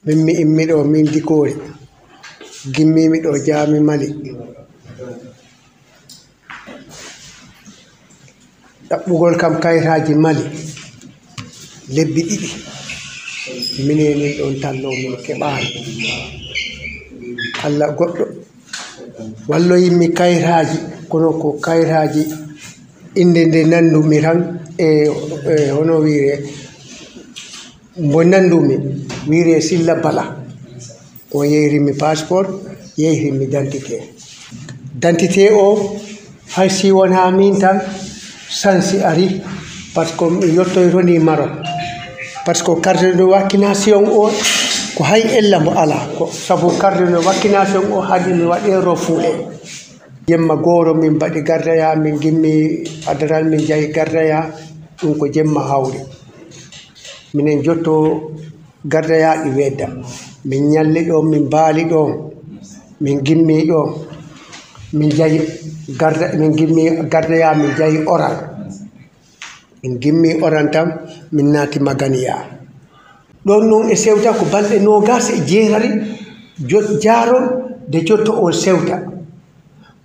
min mi immiɗo min Dikori gimmimi ɗo jaami Mali ɗaɓɓugol kam kayitaji Mali lebbi ɗiɗi minen ɗon tallo min keɓani Allah goɗɗo walloyimmi kayitaji kono ko kayitaji inde nde nandumi tan hono wiire mbo nandumi wiire Silla Bala o yeyrimi passeport yeyrimi d'identité o hay si wona min tan sansi ari par ce que mi yettoytoni Maroc par ce que carte de vaccination o ko hay ella mo ala ko sabu carte de vaccination o haadi mi waɗe refoulé jemma goro min mbaɗi gardaya min gimmi adaral min jahi gardaya ɗum ko jemma hawri minen jotto gardaya ɗi wedda min ñalli ɗon min baali ɗon min gimmi ɗon min jahi min gimmi gardaya min jahi oran min gimmi oran tam min naati Maganiya ɗon noon e sewta ko balɗe 29 jaaron de jotto on sewta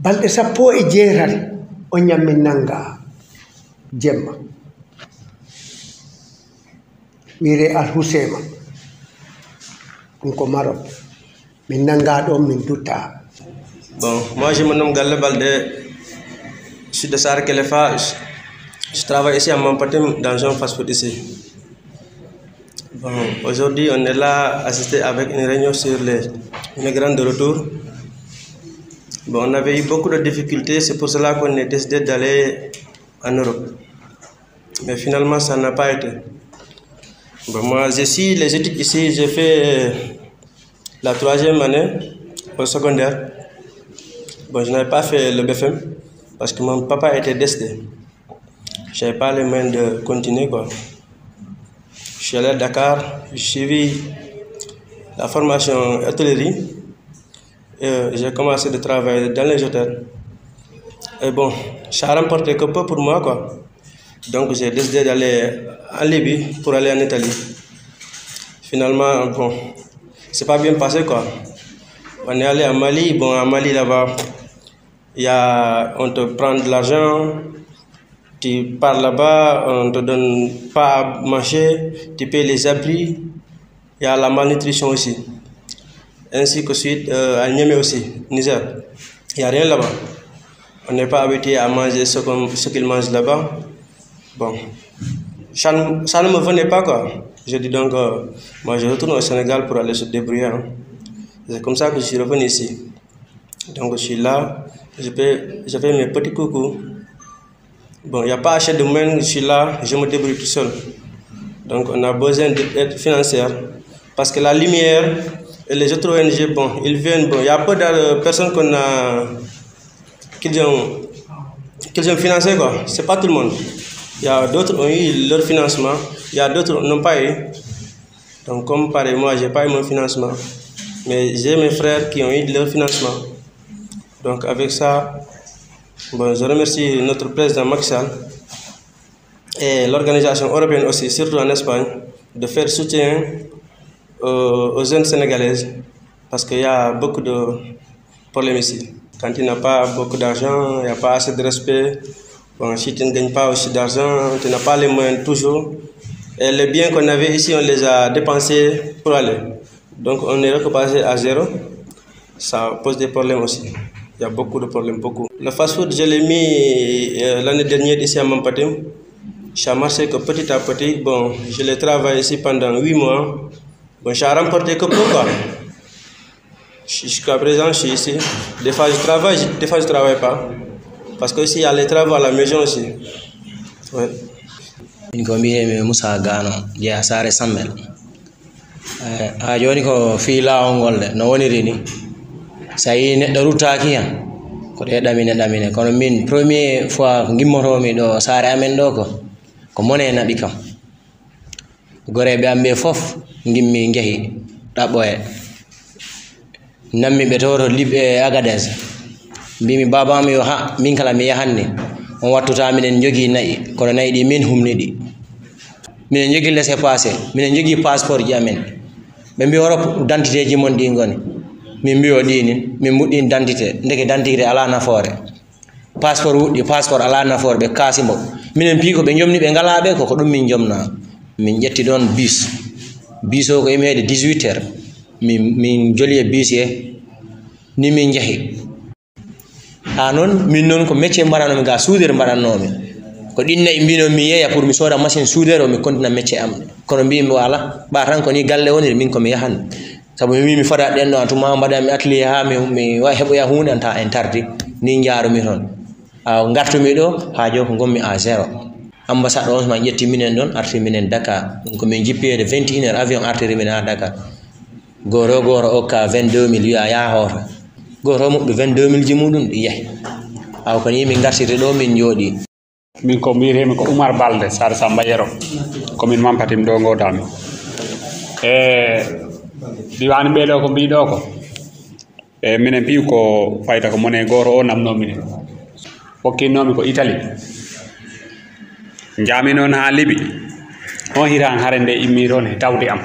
balɗe 16 on ñam min nanga jemma wiire Al Husseima ɗum ko Maroc min nanga ɗon min dutta. Bon, moi je me nomme Galle Balde, je suis de Sar Kelefa, je travaille ici à Mampatim dans un fast-food ici. Bon, aujourd'hui on est là assisté avec une réunion sur les migrants de retour. Bon, on avait eu beaucoup de difficultés, c'est pour cela qu'on a décidé d'aller en Europe. Mais finalement ça n'a pas été. Bon, moi j'ai suis les études ici, j'ai fait la 3e année au secondaire. Bon, je n'avais pas fait le BFM parce que mon papa était décédé. Je n'avais pas les moyens de continuer, quoi. Je suis allé à Dakar, j'ai suivi la formation hôtellerie et j'ai commencé de travailler dans les hôtels. Et bon, ça a remporté que peu pour moi, quoi. Donc j'ai décidé d'aller en Libye pour aller en Italie. Finalement, bon, c'est pas bien passé, quoi. On est allé à Mali, bon, à Mali là-bas, on te prend de l'argent, tu pars là-bas, on te donne pas à manger, tu payes les abris, il y a la malnutrition aussi. Ainsi que suite à Niamey aussi, Niger, il n'y a rien là-bas. On n'est pas habitué à manger ce qu'ils mangent là-bas. Bon, ça ne me venait pas, quoi. Je dis donc, moi je retourne au Sénégal pour aller se débrouiller. Hein. C'est comme ça que je suis revenu ici. Donc je suis là, je fais mes petits coucous. Bon, il n'y a pas assez de moyens, je suis là, je me débrouille tout seul. Donc on a besoin d'aide financière. Parce que la lumière et les autres ONG, bon, ils viennent, bon, il y a peu de personnes qu'ils ont financé, quoi. C'est pas tout le monde. Il y a d'autres qui ont eu leur financement, il y a d'autres qui n'ont pas eu. Donc comme pareil, moi je n'ai pas eu mon financement. Mais j'ai mes frères qui ont eu leur financement. Donc avec ça, bon, je remercie notre président Macky Sall et l'organisation européenne aussi, surtout en Espagne, de faire soutien aux jeunes sénégalaises parce qu'il y a beaucoup de problèmes ici. Quand tu n'as pas beaucoup d'argent, il n'y a pas assez de respect. Bon, si tu ne gagnes pas aussi d'argent, tu n'as pas les moyens toujours. Et les biens qu'on avait ici, on les a dépensés pour aller. Donc on est repassé à zéro. Ça pose des problèmes aussi. Il y a beaucoup de problèmes, beaucoup. Le fast-food, je l'ai mis l'année dernière ici à Mampatim. Ça a marché que petit à petit. Bon, je l'ai travaillé ici pendant 8 mois. Bon, ça a remporté que peu, quoi. Jusqu'à présent, je suis ici. Des fois, je travaille, des fois, je ne travaille pas. Parce que ici, il y a les travaux à la maison aussi. Ouais. Ko mbiyemi Moussa Gano jeeya Sare Sammel ha joni ko fi lawol ngol de no woniri ni so yi neɗɗo ruttaki hen ko ɗe ɗamine kono min premier fois ko gimmotomi ɗo Sare amen ɗo ko mone naɓi kam goreɓe am ɓe fof gimmi jeehi ɗaɓɓoye nammi ɓe to Liɓe Agadez mbimi babam yo ha min kala mi yahanni on wattuta minen jogui nayi kono nayi ɗi min humni ɗi minen jogui laissez passer minen jogui passeport ji amen ɓe mbi Europe dentité ji mon ɗi ngoni min mbi o ɗinin min muɗɗin dentité ndeke dentité ala nafoore passeport wuɗɗi passeport ala nafoore ɓe kaasimo minen pi ko ɓe jomni ɓe ngalaɓe koko ɗum min jomna min ƴetti ɗon bus o ko yimede 18 heures min joli e bus he ni min jeehi ha noon min noon ko métier mbaɗanomi ga soudeur mbaɗannomi ko ɗinne e mbino mi yeeya pour mi sooda machine soudeur o mi continue métier am kono mbimi wala ɓa tan ko ni galle woniri min komi yahan sabu mi wi mi fada ɗen ɗo tuma mbaɗami atelier ha mi heɓoya hunde anta en tardi ni jaarumi toon gartumi ɗo ha jo ko gommi à 0 ambassade on ma ƴetti minen ɗon arti minen Dakar ɗum komin jippiyede 21 heures avion artiri min ha Dakar goro okka 22000 wiya ya hoota goro moɓɓe 22000 ji muɗum ɗi yahi ko ni min gartiri ɗo min jooɗi min ko mbiyetemi ko Oumar Balde Sar Samba Yero komin mampatim ɗo godami diwani ɓeɗo ko mbiɗo ko minen piyu ko fayta ko mone goro o namno minen hokkinnomi ko Italie jami noon ha Libi on hiran hare nde immi toon e tawde am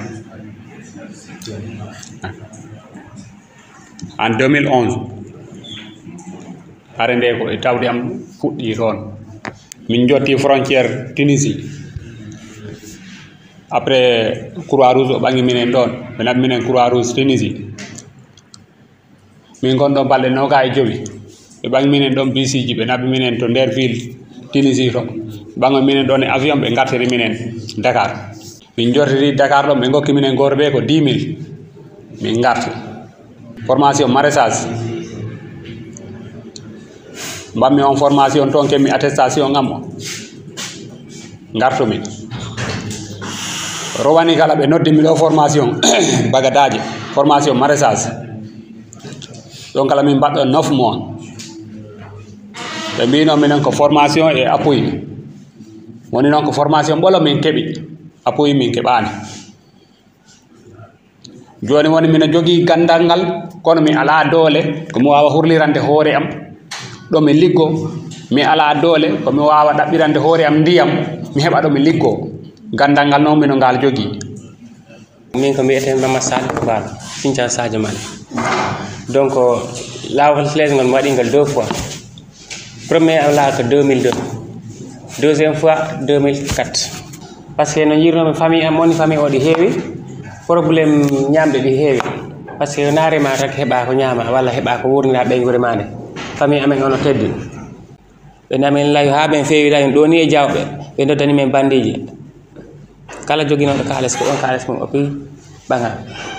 en 2011 hare nde ko e tawde am fuɗɗi toon min jotti frontière Tunisie après Croix Rouge o ɓangi minen ɗon ɓe naɓi minen Croix Rouge Tunisie min gonɗo balɗe 25 ɓe ɓangi minen ɗon bisiji ɓe naɓi minen to nder ville Tunisie to ɓango minen ɗon e avion ɓe gartiri minen Dakar min jortiri Dakar ɗon ɓe gokki minen goto ɓe ko 10 000 min garti formation maraîchage mbammi on formation toon kemmi attestation ngam o gartumi rowani kala ɓe noddimi ɗo formation bagadaji formation maraîchage ɗon kala min mbaɗɗo 9 mois ɓe mbino minen ko formation e appui woni noon ko formation ɓolo min keeɓi appui min keɓani joni woni mina jogui gandal ngal kono mi ala doole komi wawa hurlirande hoore am ɗo mi liggo mi ala doole komi wawa ɗaɓɓirande hoore am ndiyam mi heɓa ɗo mi liggo gandal ngal noon mino ngal jogui min ko mbiyeten Mamadou Sadio Fall Sinthiane Sadio Mané donc lawol lesgol mi waɗingal 2 fois premier am laa ko 2002 deuxième fois 2004 par ce que no jirnomi famille am woni famille o ɗi heewi probléme ñamde ɗi heewi par ce que naarema tak heɓa ko ñaama walla heɓa ko wurnira ɓeygure ma nde famille amen ono teddi ɓe namin layo ha ɓen feewi layon ɗo ni e jawɓe ɓe doddani men bandiji kala joguinoɗo kalis ko on kalis mum o pi ɓaga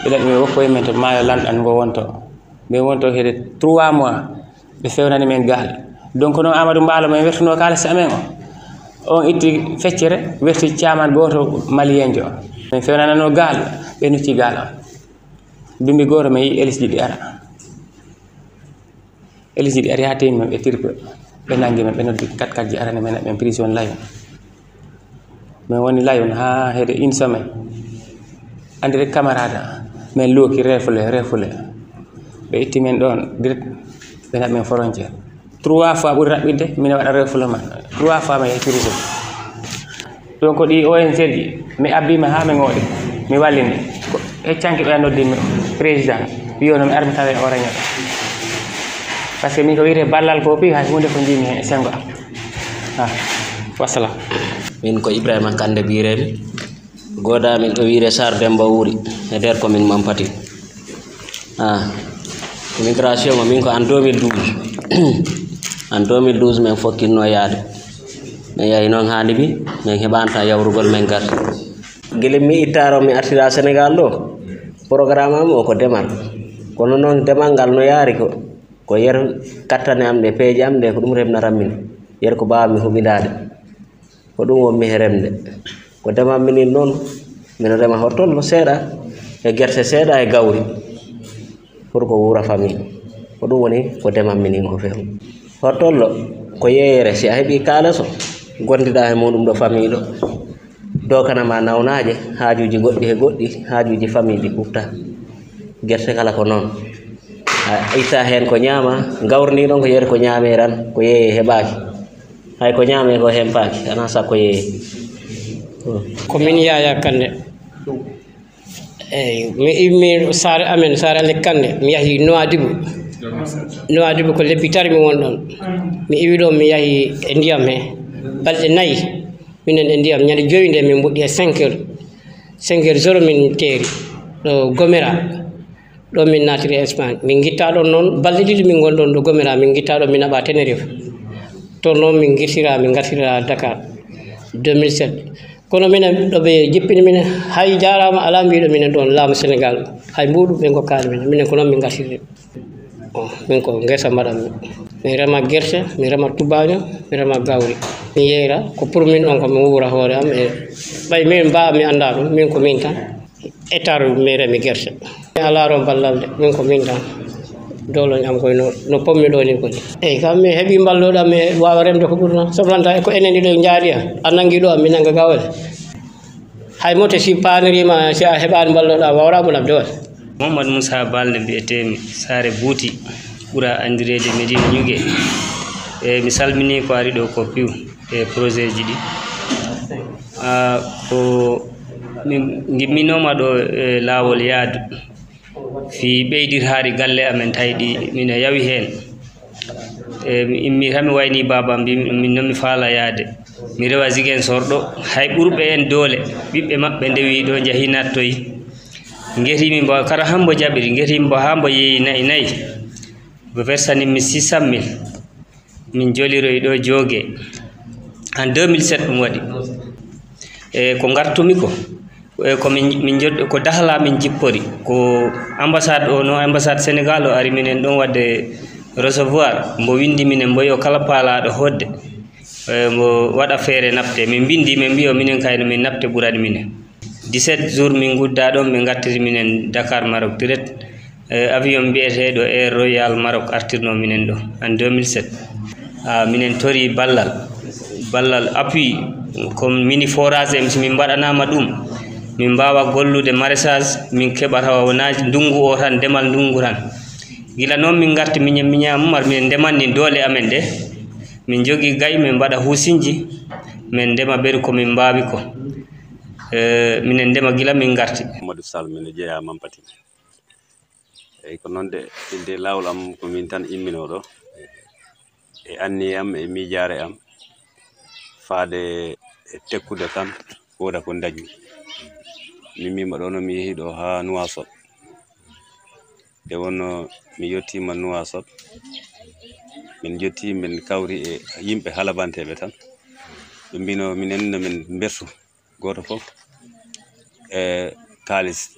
ɓe ɗaɗi min wokkoye men to maayo lanɗan ngo wonto min wonto heede 3 mois ɓe fewnani men gaal donc noon Amadou Mballo men wertuno kalis amen o on itti feccere werti caman goto malien jo min fewnanano gaal ɓe nucci gaal o bimbi goto mi yi Elis jiɗi ara Elis jiɗi ari ha temi men ɓe tirpe ɓe nangi men ɓe noddi 4 ji arani men ɓen prison layon min woni layon ha heede 1 semaine andi rek camarade min looki refule ɓe itti men ɗon direct ɓe naɓi men frontiére 3 fois ɓuri raɓɓinde min waɗa refoulement 3 fois mi yehi prison donc ɗi ONG ji mi abbima ha mi ŋooɗi mi wallini heccanki ɓe noddimi président wiyono mi armi tawe o reñoɗo par ce que min ko wiyete ballal ko pi hay hunde ko jimi hen sengo am wassalam min ko Ibrahima Kande biremi godamin ɗo wiire Sar Demba Wuri e nder commune Mampati immigration o min ko en 2012 en 2012 min fokkinno yaade min yahi noon ha Libi min heɓanta yawrugol min garti guila mi ittaro mi artira Sénégal ɗo programme am o ko demal kono noon demal ngal no yaari ko yer kattane am ɗe peeje am ɗe ko ɗum remnatan min yer ko mbawmi huɓidade ko ɗum wonmi he remde ko demal minin noon mino rema hottollo seeɗa e guerte seeɗa e gawri pour ko wura famille ko ɗum woni ko demal minin ko few hottollo ko yeeyere si a heeɓi kaalaso gondiɗa e muɗum ɗo famille ɗo dokanama nawnaje haajuji goɗɗi e goɗɗi haajuji famille ɗi ɓufta guerte kala ko noon a itta hen ko ñaama gawrni ɗon ko yeere ko ñaame tan ko yeeye heɓaki hay ko ñaame ko hempaki ana sakko yeeye ko min Yaya Kande mi immi sare amen sare lekkande mi yahi Nouadhibou ko lebbi tari mi won ɗon mi iwi ɗon mi yahi e ndiyam he balɗe 4 minen e ndiyam ñande joyi nde min mbuɗɗi e 5 heures 0 min teeri ɗo Gomera ɗo min natiri Espagne min gitta ɗon noon balɗe 2 min gonɗon ɗo Gomera min gitta ɗon min naɓa Tenerife to noon min gartira Dakar 2007 kono minen ɗo ɓe jippini minen hay jarama ala mbiɗo minen ɗon laamu Sénégal hay mbuɗu ɓe gokkani minen ko noon min gartiri min ko ngesa mbaɗanmi mi rema guerte mi rema tubaño mi rema gawri mi yeyra ko pour min on ko mi wuura hoore am e ɓay min mbawa mi anda ɗum min ko min tan hectare mi remi guerte mi ala ron ballalde min ko min tan doloñ am koye no pommi ɗo ni koni eyyi kam mi heeɓi balloɗam mi wawa remde ko ɓurno soblanta ko enen ɗiɗo jaari a nangui ɗo am mi nanga gawale hay mote si panirima si a heɓani balloɗa wawra ɓunam dewal Mamadou Moussa Balde mbiyetemi Sare Bouti ɓuura andirede Médina Ñugue e mi salmini ko ari ɗo ko piw e projet ji ɗi ko gimminoma ɗo e lawol yaadu fi ɓeydirhaari galle amen tayɗi mina yawi heen mi immi tan mi wayni baba min noon mi faala yaade mi rewa Ziguinchor ɗo hay ɓurɓe en doole ɓiɓɓe maɓɓe ndewi ɗo jahi nattoyi getimi mbo kara hambo jaɓiri getimi mbo ha mbo yeeyi nayi ɓe versanimi 600 000 min joliroyi ɗo joogue en 2007 ɗum waɗi e ko gartumi ko ko min joddo ko dahla min jippori ko ambassade o no ambassade Sénégal o ari minen ɗon wadde recevoir mbo windi minen mbo yo kala paalaɗo hodde mbo waɗa feere nafte min bindi min mbiyo minen kayno min nafte ɓurani minen 17 jours min gudda ɗon ɓe gattiri minen Dakar Maroc direct avion mbiyeteɗo Air Royal Maroc artirno minen ɗo en 2007 minen tori ballal appui comme mini forage em min mbaɗanama ɗum min mbawa gollude maraîchage min keɓata wona ndungu o tan ndemal ndungu tan gila noon min garti miñamumar min ndemanni doole amen ɗe min jogui gayi min mbaɗa huusinji min ndema ɓeri komin mbawi ko minen ndema gila min garti Amadou Sall min jeeya Mampati eyyi ko noon de inde lawol am ko min tan imminoɗo e anni am e miijare am faade e tekkude tan woda ko dañmi mi mima ɗo no mi yeehi ɗo ha Nouakchott nde wonno mi yettima Nouakchott min jetti min kawri e yimɓe halabanteɓe tan ɓe mbino minen nomin bertu goto foof e kalis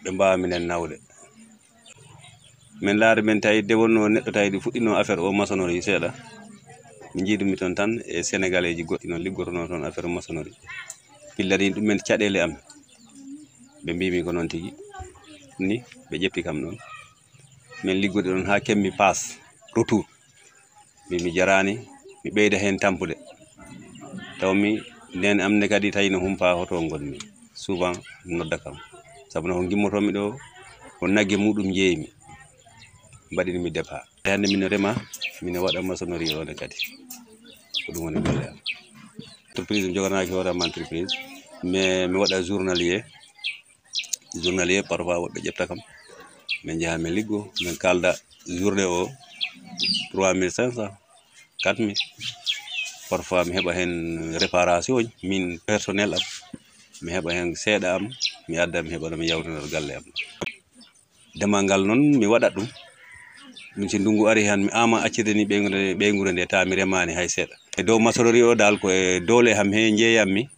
ɓe mbawa minen nawde min laari men tawi de wonno neɗɗo tawi ɗi fuɗɗino affaire o maçonnerie seeɗa mi jiidumi toon tan e sénégalais ji goɗɗi noon liggorono toon affaire maçonnerie pillani ɗumen caɗele am ɓe mbimi ko noon tigui ni ɓe ƴetti kam noon min liggude ɗon ha kemmi passe retour mbimi jarani mi ɓeyda hen tampude tawmi nden amne kadi tawi no humpa hoto gonmi souvent nodda kam saabu no ko gimmotomi ɗo ko nagge muɗum jeeyimi mbaɗinimi départ hande min rema min waɗa maçonnerie one kadi ko ɗum woni golle am entreprise mi joganaki hoorema entreprise mais mi waɗa journalier parfois woɓɓe ƴefta kam min jaha min liggo min kalda journée o 3500 4000 parfois mi heɓa hen réparation min personnel am mi heɓa hen seeɗa am mi adda mi heɓa mi yawtinor galle am demal ngal noon mi waɗat ɗum min si ndungu ari han mi ama accirde ni ɓeygure nde ta mi remani hay seeɗa e dow maçonnerie o dal ko e doole ham he jeeyammi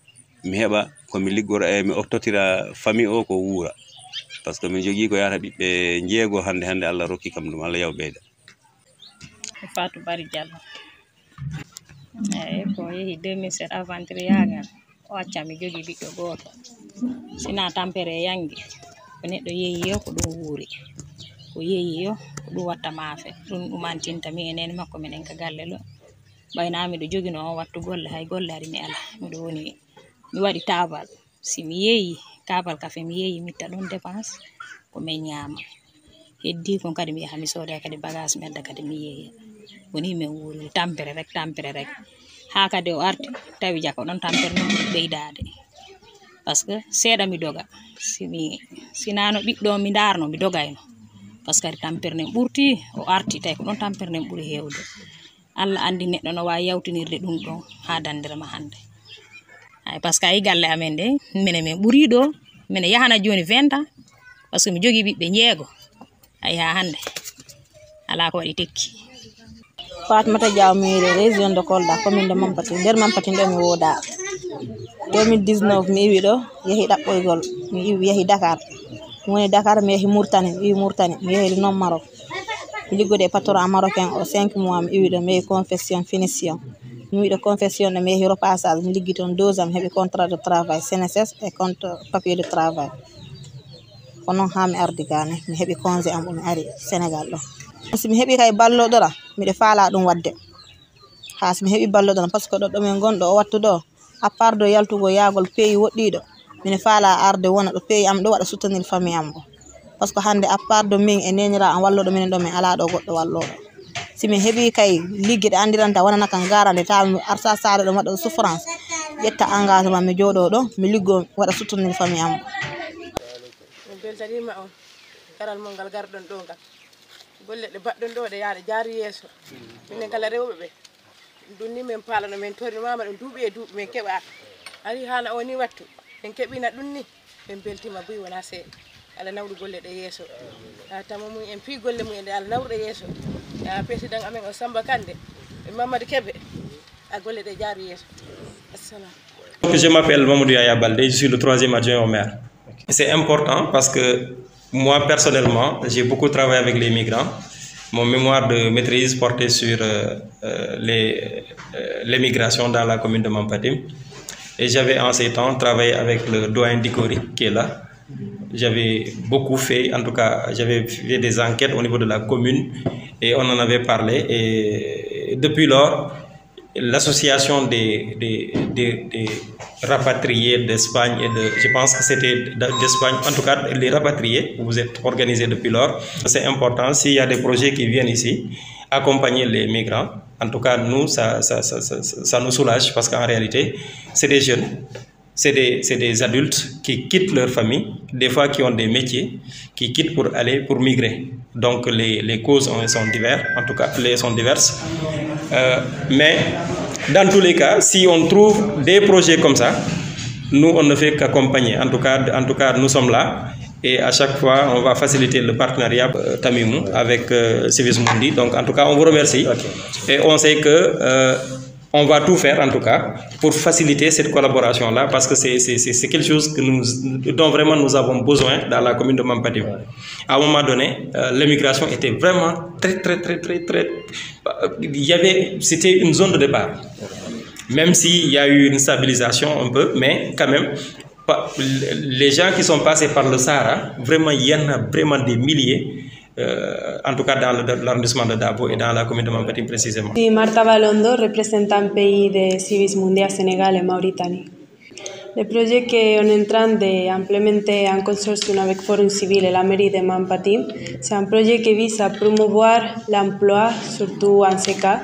mi heɓa komi liggora e mi oftotira famille o ko wuura par ce que min jogui ko yata ɓiɓɓe jeego hande Allah rokki kam ɗum Allah yaw ɓeyda Fatou Bari Diallo eyyi ko yeehi 2007 aventure yagal o acca mi jogui ɓiɗɗo goto sina tampere yangi ko neɗɗo yeehi yo ko ɗum wuuri ko yeehi yo ko ɗum watta maafe ɗum ɗumantinta mi enen makko minen ka galle ɗo ɓayna miɗo jogino on wattu golle hay golle ari mi ala miɗo woni mi waɗi tabal si mi yeehi kabal kafe mi yeehi mi itta ɗon dépense ko min ñaama heddi kon kadi mi yaha mi sooda kadi bagage mi adda kadi mi yeehi woni min wuuri tampere rek ha kadi o arti tawi jako ɗon tampere no ɓuuri ɓeydade parce que seeɗa mi doga sinano ɓiɗɗo mi darno mi dogayno parce que tampere nden ɓurti o arti tawi ko ɗon tampere nden ɓuri hewde Allah andi neɗɗo no wawi yawtinirde ɗum ɗon ha dandirma hande ay parce que ayi galle amen de minen min ɓuuri ɗo minen yahana joni 20 ans parce que mi jogui ɓiɓɓe jeego ay ha hande ala ko waɗi tekki. Fatmata Diaw mairie région de Kolda commune de Mampati nder Mampati ndo mi woda 2019 mi iwi ɗo yehi ɗaɓɓoygol mi yehi Dakar mi woni Dakar mi yehi Mauritanie mi iwi Mauritanie mi yehi non Maroc mi liggode patron marocain o 5 mois mi iwi ɗo mi yehi confession finition mi wiɗo confession ɗo mi yehi repassage mi liggi toon 2 ans mi heɓi contrat de travail CNSS et compte papier de travail ko noon ha mi ardi gane mi heɓi congé am mi ari Sénégal ɗo si mi heɓi kay balloɗora miɗe faala ɗum wadde ha si mi heɓi balloɗora par ce que ɗo ɗomin gonɗo o wattu ɗo à part de yaltugo yaagol pays woɗɗiɗo mine faala arde wona ɗo pays am ɗo waɗa soutenir famille am bo par ce que hande à part de min e nenira am walloɗo minen ɗo min ala ɗo goɗɗo walloɗo si mi heɓi kay ligge ɗe andiranta wonana kan garande ta mi arta saare ɗo waɗa souffrance ƴetta engagement mi jooɗo ɗo mi liggo waɗa soutenir famille am bo beltanima on garal mon ngal garɗon ɗo ngal golle ɗe baɗɗon ɗo ɗe yaaɗe jaari yeeso minen kala rewɓe ɓe ɗum min paalano min tornimama ɗum duuɓi e duuɓi min keɓa ari haala o ni wattu min keɓina ɗum ni min beltima buy wona seeɗa ala nawɗu golle ɗe yeeso tama mum en pi golle mum e ala nawɗe yeeso président amen o Samba Kande e Mamadou Kébé a golle ɗe jaari yeeso. Assalam. Je m'appelle Mamadou Yaya Baldé, je suis le 3e adjoint au maire. C'est important parce que moi personnellement j'ai beaucoup travaillé avec les migrants. Mon mémoire de maîtrise portait sur l'émigration dans la commune de Mampatim. Et j'avais en ces temps travaillé avec le doyen Dikori qui est là. J'avais beaucoup fait, en tout cas, j'avais fait des enquêtes au niveau de la commune et on en avait parlé. Et depuis lors, l'association des rapatriés d'Espagne et je pense que c'était d'Espagne, en tout cas les rapatriés, vous êtes organisés depuis lors. C'est important, s'il y a des projets qui viennent ici, accompagner les migrants. En tout cas, nous, ça nous soulage parce qu'en réalité, c'est des jeunes, c'est des adultes qui quittent leur famille, des fois qui ont des métiers, qui quittent pour migrer. Donc les causes sont diverses, en tout cas, sont diverses. Mais dans tous les cas, si on trouve des projets comme ça, nous, on ne fait qu'accompagner. En tout cas, nous sommes là. Et à chaque fois, on va faciliter le partenariat Tamimou avec Civis Mundi. Donc, en tout cas, on vous remercie. Et on sait que on va tout faire, en tout cas, pour faciliter cette collaboration-là, parce que c'est quelque chose dont vraiment nous avons besoin dans la commune de Mampatim. À un moment donné, l'immigration était vraiment très... C'était une zone de départ. Même s'il y a eu une stabilisation un peu, mais quand même, les gens qui sont passés par le Sahara, vraiment, il y en a vraiment des milliers, en tout cas dans l'arrondissement de Dabo et dans la commune de Mampatim précisément. Je suis Marta Balondo, représentant pays de Civis Mundi Sénégal et Mauritanie. Le projet qu'on est en train d'implémenter en consortium avec Forum Civil et la mairie de Mampatim, c'est un projet qui vise à promouvoir l'emploi, surtout en ce cas,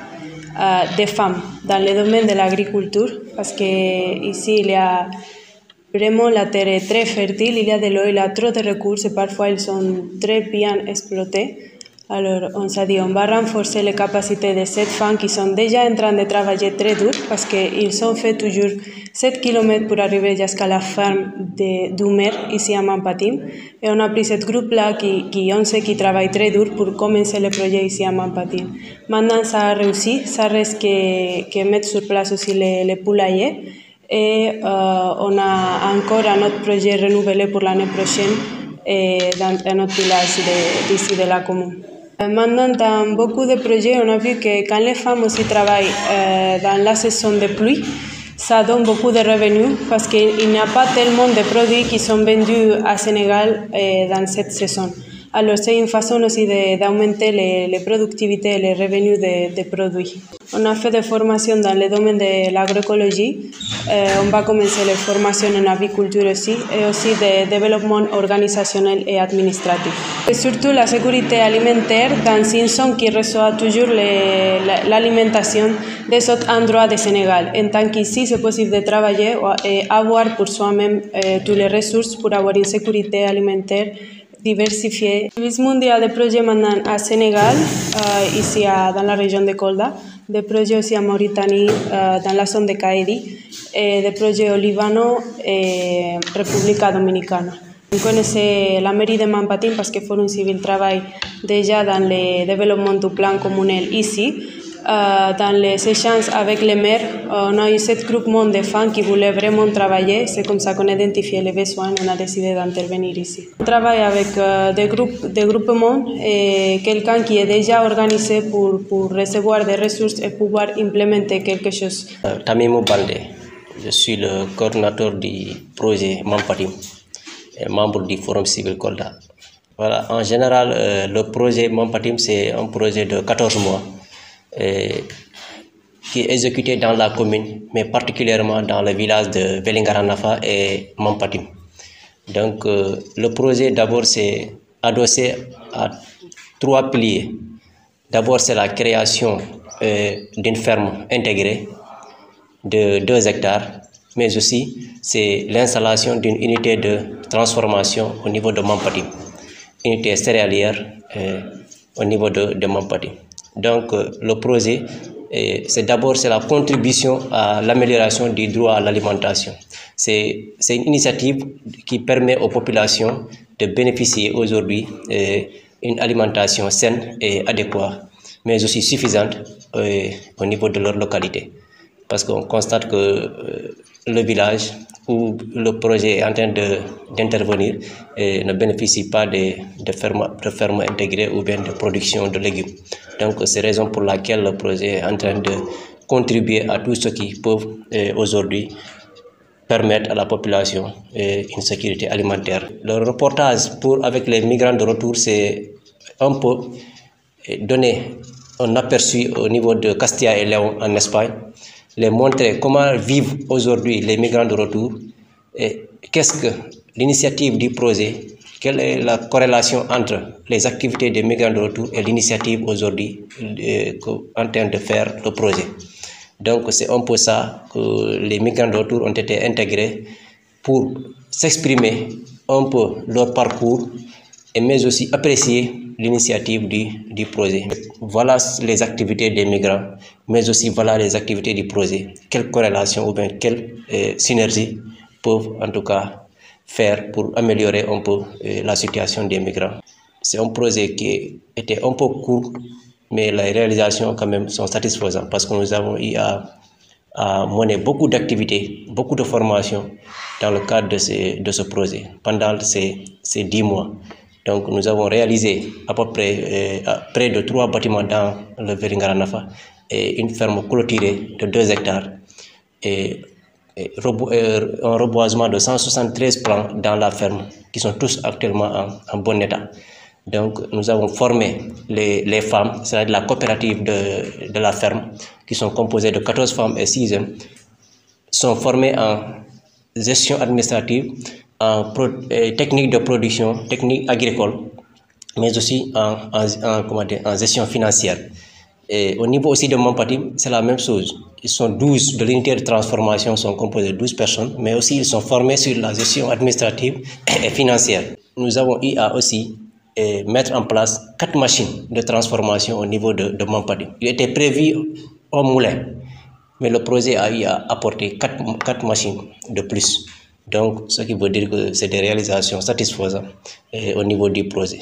des femmes dans le domaine de l'agriculture, parce qu'ici il y a vraiment la terre est très fertile, il y a de l'eau, il y a trop de ressources et parfois ils sont très bien exploités. Alors on s'est dit on va renforcer les capacités de ces femmes qui sont déjà en train de travailler très dur parce qu'ils ont fait toujours 7 km pour arriver jusqu'à la ferme d'Oumer ici à Mampatim. Et on a pris ce groupe-là on sait qui travaille très dur pour commencer le projet ici à Mampatim. Maintenant ça a réussi, ça reste que mettre sur place aussi les poulaillers. Et on a encore un autre projet renouvelé pour l'année prochaine dans un autre village d'ici de la commune. Maintenant, dans beaucoup de projets, on a vu que quand les femmes aussi travaillent dans la saison de pluie, ça donne beaucoup de revenus parce qu'il n'y a pas tellement de produits qui sont vendus à Sénégal dans cette saison. Alors c'est une façon aussi d'augmenter les productivités et les revenus des produits. On a fait des formations dans le domaine de l'agroécologie. On va commencer les formations en aviculture aussi et aussi de développement organisationnel et administratif. Et surtout la sécurité alimentaire dans une zone qui reçoit toujours l'alimentation des autres endroits du Sénégal. En tant qu'ici, c'est possible de travailler et avoir pour soi-même toutes les ressources pour avoir une sécurité alimentaire diversifiée. Le service mondial de projets maintenant à Sénégal, ici dans la région de Kolda, des projets aussi en Mauritanie, dans la zone de Kaïdi, et des projets au Liban et République Dominicana. On connaissait la mairie de Mampatim parce que Forum Civil travaille déjà dans le développement du plan communal ici. Dans les échanges avec les maires, on a eu 7 groupements de femmes qui voulaient vraiment travailler. C'est comme ça qu'on a identifié les besoins et on a décidé d'intervenir ici. On travaille avec des groupements et quelqu'un qui est déjà organisé pour recevoir des ressources et pouvoir implémenter quelque chose. Tamimou Baldé, je suis le coordinateur du projet Mampatim et membre du Forum Civil Kolda. Voilà, en général, le projet Mampatim, c'est un projet de 14 mois. Qui est exécuté dans la commune, mais particulièrement dans le village de Velingaranafa et Mampatim. Donc, le projet d'abord c'est adossé à 3 piliers. D'abord, c'est la création d'une ferme intégrée de 2 hectares, mais aussi c'est l'installation d'une unité de transformation au niveau de Mampatim, unité céréalière au niveau de Mampatim. Donc, le projet, c'est d'abord la contribution à l'amélioration du droit à l'alimentation. C'est une initiative qui permet aux populations de bénéficier aujourd'hui d'une alimentation saine et adéquate, mais aussi suffisante au niveau de leur localité. Parce qu'on constate que le village où le projet est en train d'intervenir ne bénéficie pas de fermes intégrées ou bien de production de légumes. Donc c'est la raison pour laquelle le projet est en train de contribuer à tout ce qui peut aujourd'hui permettre à la population une sécurité alimentaire. Le reportage avec les migrants de retour, c'est un peu donner un aperçu au niveau de Castilla et Léon en Espagne, les montrer comment vivent aujourd'hui les migrants de retour et qu'est-ce que l'initiative du projet, quelle est la corrélation entre les activités des migrants de retour et l'initiative aujourd'hui en train de faire le projet. Donc c'est un peu ça que les migrants de retour ont été intégrés pour s'exprimer un peu leur parcours mais aussi apprécier l'initiative du projet. Voilà les activités des migrants, mais aussi voilà les activités du projet. Quelle corrélation ou bien quelle synergie peuvent en tout cas faire pour améliorer un peu la situation des migrants. C'est un projet qui était un peu court, mais les réalisations quand même sont satisfaisantes parce que nous avons eu à mener beaucoup d'activités, beaucoup de formations dans le cadre de ce projet pendant ces 10 mois. Donc nous avons réalisé à peu près près de 3 bâtiments dans le Velingaranafa et une ferme clôturée de 2 hectares et un reboisement de 173 plants dans la ferme qui sont tous actuellement en bon état. Donc nous avons formé les femmes, c'est-à-dire la coopérative de la ferme, qui sont composées de 14 femmes et 6 hommes, sont formées en gestion administrative, en technique de production, technique agricole, mais aussi en gestion financière. Et au niveau aussi de Mampatim, c'est la même chose. Ils sont 12 de l'unité de transformation, sont composés de 12 personnes, mais aussi ils sont formés sur la gestion administrative et financière. Nous avons eu à aussi mettre en place 4 machines de transformation au niveau de Mampatim. Il était prévu au moulin, mais le projet a eu à apporter 4 machines de plus. Donc, ce qui veut dire que c'est des réalisations satisfaisantes au niveau du projet.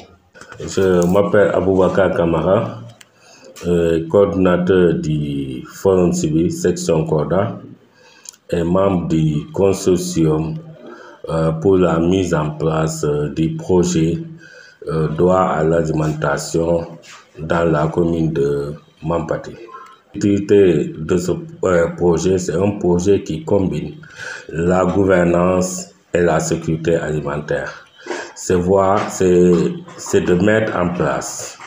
Je m'appelle Aboubakar Kamara, coordinateur du Forum Civil, section Kolda, et membre du consortium pour la mise en place du projet droit à l'alimentation dans la commune de Mampatim. L'utilité de ce projet, c'est un projet qui combine la gouvernance et la sécurité alimentaire. c'est de mettre en place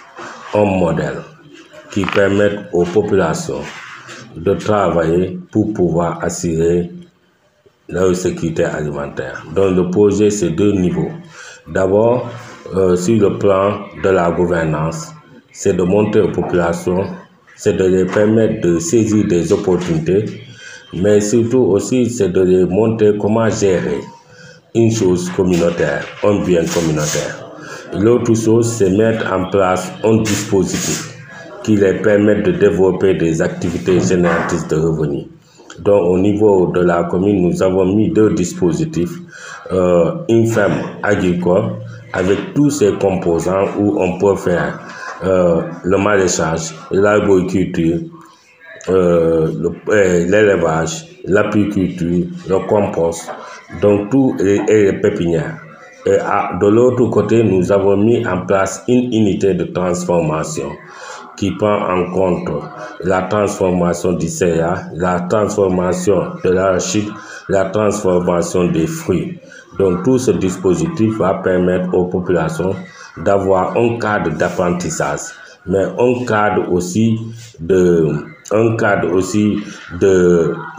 un modèle qui permette aux populations de travailler pour pouvoir assurer leur sécurité alimentaire. Donc le projet, c'est 2 niveaux. D'abord, sur le plan de la gouvernance, c'est de montrer aux populations, c'est de les permettre de saisir des opportunités, mais surtout aussi, c'est de les montrer comment gérer une chose communautaire, un bien communautaire. L'autre chose, c'est mettre en place un dispositif qui les permette de développer des activités génératrices de revenus. Donc au niveau de la commune, nous avons mis 2 dispositifs, une ferme agricole avec tous ses composants où on peut faire le maraîchage, l'arboriculture, l'élevage, l'apiculture, le compost, donc tout et les pépinières. Et de l'autre côté, nous avons mis en place une unité de transformation qui prend en compte la transformation du céréales, la transformation de l'arachide, la transformation des fruits. Donc tout ce dispositif va permettre aux populations d'avoir un cadre d'apprentissage, mais un cadre aussi de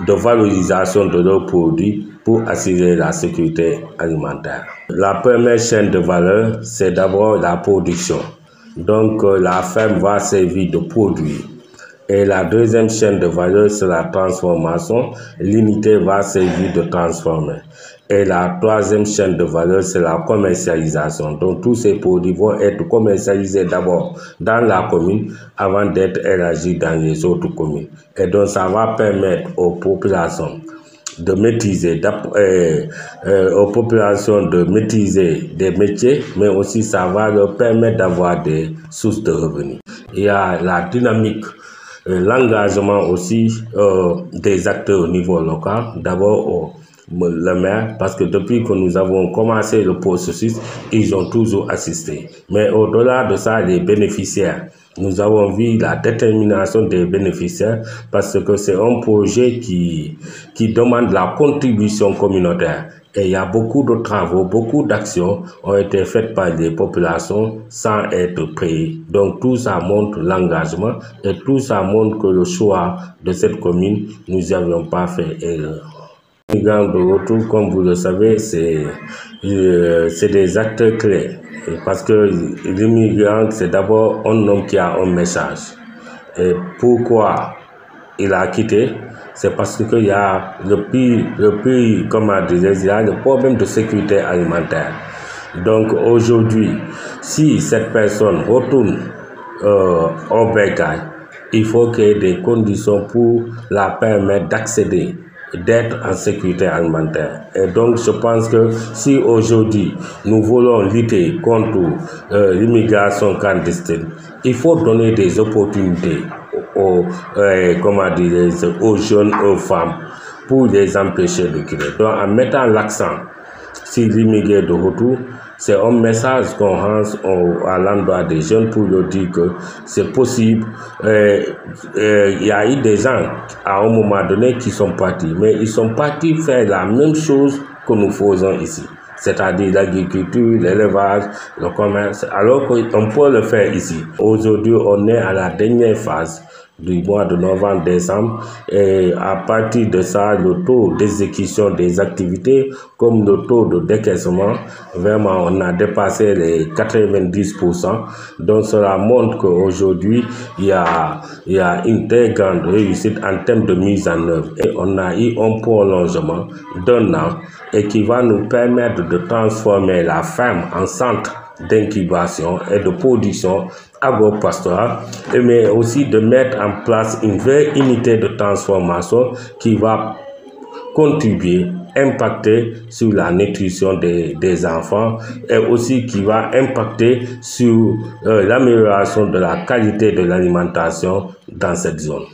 valorisation de leurs produits pour assurer la sécurité alimentaire. La première chaîne de valeur, c'est d'abord la production. Donc la ferme va servir de produit. Et la deuxième chaîne de valeur, c'est la transformation. L'unité va servir de transformer. Et la troisième chaîne de valeur, c'est la commercialisation. Donc tous ces produits vont être commercialisés d'abord dans la commune avant d'être élargis dans les autres communes. Et donc ça va permettre aux populations de maîtriser, des métiers, mais aussi ça va leur permettre d'avoir des sources de revenus. Il y a la dynamique, l'engagement aussi des acteurs au niveau local, d'abord le maire, parce que depuis que nous avons commencé le processus, ils ont toujours assisté. Mais au-delà de ça, les bénéficiaires, nous avons vu la détermination des bénéficiaires parce que c'est un projet qui demande la contribution communautaire. Et il y a beaucoup de travaux, beaucoup d'actions ont été faites par les populations sans être payées. Donc tout ça montre l'engagement et tout ça montre que le choix de cette commune, nous n'avions pas fait erreur. Les migrants de retour, comme vous le savez, c'est des acteurs clés. Parce que l'immigrant, c'est d'abord un homme qui a un message. Et pourquoi il a quitté? C'est parce qu'il y a il y a le problème de sécurité alimentaire. Donc aujourd'hui, si cette personne retourne au bercail, il faut qu'il y ait des conditions pour la permettre d'accéder, d'être en sécurité alimentaire. Et donc je pense que si aujourd'hui nous voulons lutter contre l'immigration clandestine, il faut donner des opportunités aux jeunes, aux femmes, pour les empêcher de quitter. Donc en mettant l'accent sur l'immigré de retour, c'est un message qu'on lance à l'endroit des jeunes pour leur dire que c'est possible. Il y a eu des gens à un moment donné qui sont partis, mais ils sont partis faire la même chose que nous faisons ici, c'est-à-dire l'agriculture, l'élevage, le commerce, alors qu'on peut le faire ici. Aujourd'hui, on est à la dernière phase du mois de novembre-décembre et à partir de ça, le taux d'exécution des activités comme le taux de décaissement, vraiment on a dépassé les 90%. Donc cela montre qu'aujourd'hui il y a une très grande réussite en termes de mise en œuvre et on a eu un prolongement d'1 an et qui va nous permettre de transformer la ferme en centre d'incubation et de production agro-pastorale, mais aussi de mettre en place une vraie unité de transformation qui va contribuer, impacter sur la nutrition des enfants et aussi qui va impacter sur l'amélioration de la qualité de l'alimentation dans cette zone.